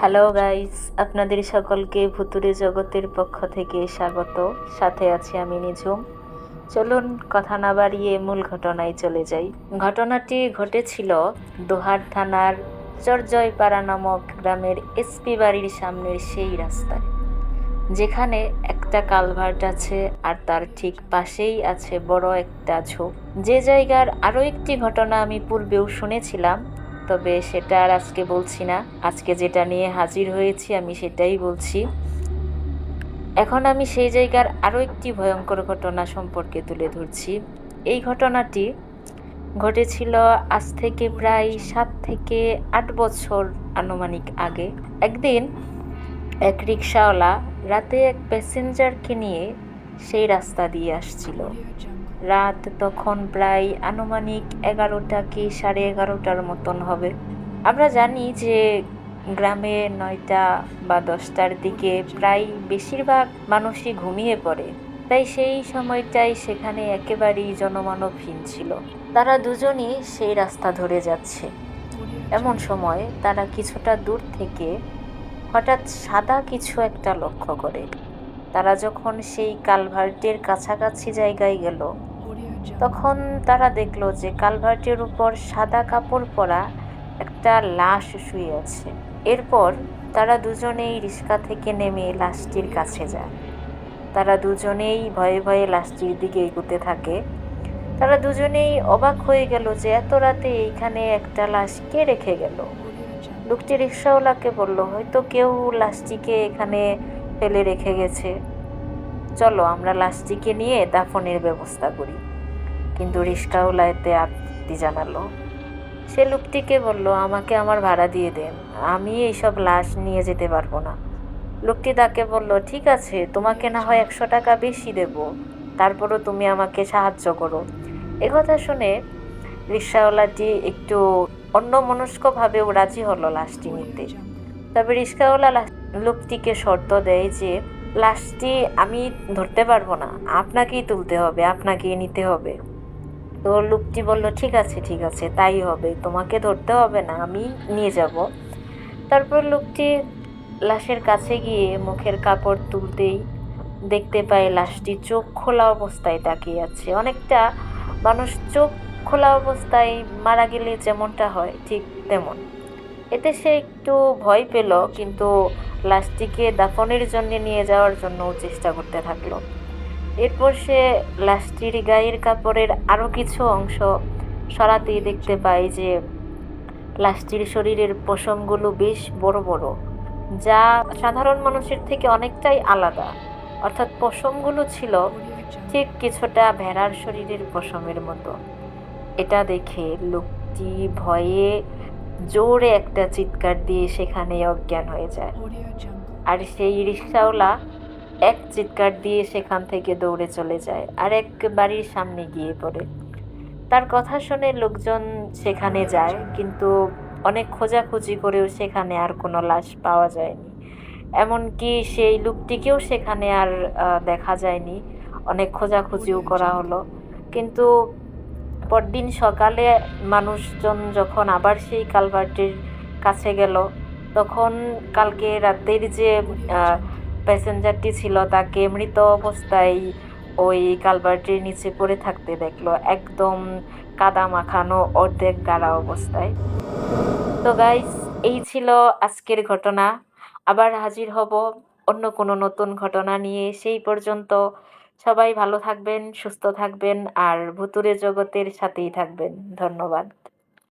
Hello guys, আপনাদের সকলকে ভুতুড়ে জগতের পক্ষ থেকে স্বাগত। সাথে আছি আমি নিঝুম। চলুন কথা না বাড়িয়ে মূল ঘটনায় চলে যাই। ঘটনাটি ঘটেছিল দোহার থানার চরজয়পাড়া নামক গ্রামের এসপি বাড়ির সামনের সেই রাস্তায়, যেখানে একটা কালভার্ট আছে আর তার ঠিক পাশেই আছে বড় একটা ঝোপ। যে জায়গার আরও একটি ঘটনা আমি পূর্বেও শুনেছিলাম, তবে সেটা আর আজকে বলছি না। আজকে যেটা নিয়ে হাজির হয়েছি আমি সেটাই বলছি। এখন আমি সেই জায়গার আরও একটি ভয়ঙ্কর ঘটনা সম্পর্কে তুলে ধরছি। এই ঘটনাটি ঘটেছিল আজ থেকে প্রায় 7 থেকে 8 বছর আনুমানিক আগে। একদিন এক রিকশাওয়ালা রাতে এক প্যাসেঞ্জারকে নিয়ে সেই রাস্তা দিয়ে আসছিল। রাত তখন প্রায় আনুমানিক 11টা কি 11:30টার মতন হবে। আমরা জানি যে গ্রামে 9টা বা 10টার দিকে প্রায় বেশিরভাগ মানুষই ঘুমিয়ে পড়ে, তাই সেই সময়টাই সেখানে একেবারেই জনমানবহীন ছিল। তারা দুজনই সেই রাস্তা ধরে যাচ্ছে। এমন সময় তারা কিছুটা দূর থেকে হঠাৎ সাদা কিছু একটা লক্ষ্য করে। তারা যখন সেই কালভার্টের কাছাকাছি জায়গায় গেল, তখন তারা দেখল যে কালভার্টের উপর সাদা কাপড় পরা একটা লাশ শুয়ে আছে। এরপর তারা দুজনেই রিক্সা থেকে নেমে লাশটির কাছে যায়। তারা দুজনেই ভয়ে ভয়ে লাশটির দিকে এগোতে থাকে। তারা দুজনেই অবাক হয়ে গেল যে এত রাতে এইখানে একটা লাশ কে রেখে গেল। লোকটি রিক্সাওয়ালাকে বলল, হয়তো কেউ লাশটিকে এখানে ফেলে রেখে গেছে, চলো আমরা লাশটিকে নিয়ে দাফনের ব্যবস্থা করি। কিন্তু রিক্সাওয়ালা এতে আপত্তি জানালো। সে লোকটিকে বলল, আমাকে আমার ভাড়া দিয়ে দেন, আমি এইসব লাশ নিয়ে যেতে পারবো না। লোকটি তাকে বলল, ঠিক আছে, তোমাকে না হয় 100 টাকা বেশি দেব, তারপরও তুমি আমাকে সাহায্য করো। একথা শুনে রিক্সাওয়ালাটি একটু অন্যমনস্কভাবেও রাজি হলো লাশটি নিতে। তবে রিক্সাওয়ালা লোকটিকে শর্ত দেয় যে লাশটি আমি ধরতে পারবো না, আপনাকেই তুলতে হবে, আপনাকেই নিতে হবে। তো লোকটি বলল, ঠিক আছে ঠিক আছে, তাই হবে, তোমাকে ধরতে হবে না, আমি নিয়ে যাব। তারপর লোকটি লাশের কাছে গিয়ে মুখের কাপড় তুলতেই দেখতে পায় লাশটি চোখ খোলা অবস্থায় তাকিয়ে আছে। অনেকটা মানুষ চোখ খোলা অবস্থায় মারা গেলে যেমনটা হয় ঠিক তেমন। এতে সে একটু ভয় পেল, কিন্তু লাশটিকে দাফনের জন্য নিয়ে যাওয়ার জন্য চেষ্টা করতে থাকলো। এরপর সে লাশটির গায়ের কাপড়ের আরও কিছু অংশ সরাতেই দেখতে পায় যে লাশটির শরীরের পশমগুলো বেশ বড় বড়, যা সাধারণ মানুষের থেকে অনেকটাই আলাদা। অর্থাৎ পশমগুলো ছিল ঠিক কিছুটা ভেড়ার শরীরের পশমের মতো। এটা দেখে লোকটি ভয়ে জোরে একটা চিৎকার দিয়ে সেখানে অজ্ঞান হয়ে যায়। আর সেই রিক্সাওয়ালা এক চিৎকার দিয়ে সেখান থেকে দৌড়ে চলে যায় আর এক বাড়ির সামনে গিয়ে পড়ে। তার কথা শুনে লোকজন সেখানে যায়, কিন্তু অনেক খোঁজাখুঁজি করেও সেখানে আর কোনো লাশ পাওয়া যায়নি। এমনকি সেই লোকটিকেও সেখানে আর দেখা যায়নি। অনেক খোঁজাখুঁজিও করা হলো, কিন্তু পরদিন সকালে মানুষজন যখন আবার সেই কালভার্টের কাছে গেল, তখন কালকে রাতের যে প্যাসেঞ্জারটি ছিল তাকে মৃত অবস্থায় ওই কালভার্টের নিচে পড়ে থাকতে দেখলো, একদম কাদা মাখানো অর্ধেক গাড়া অবস্থায়। তো গাইস, এই ছিল আজকের ঘটনা। আবার হাজির হব অন্য কোনো নতুন ঘটনা নিয়ে। সেই পর্যন্ত সবাই ভালো থাকবেন, সুস্থ থাকবেন আর ভুতুড়ে জগতের সাথেই থাকবেন। ধন্যবাদ।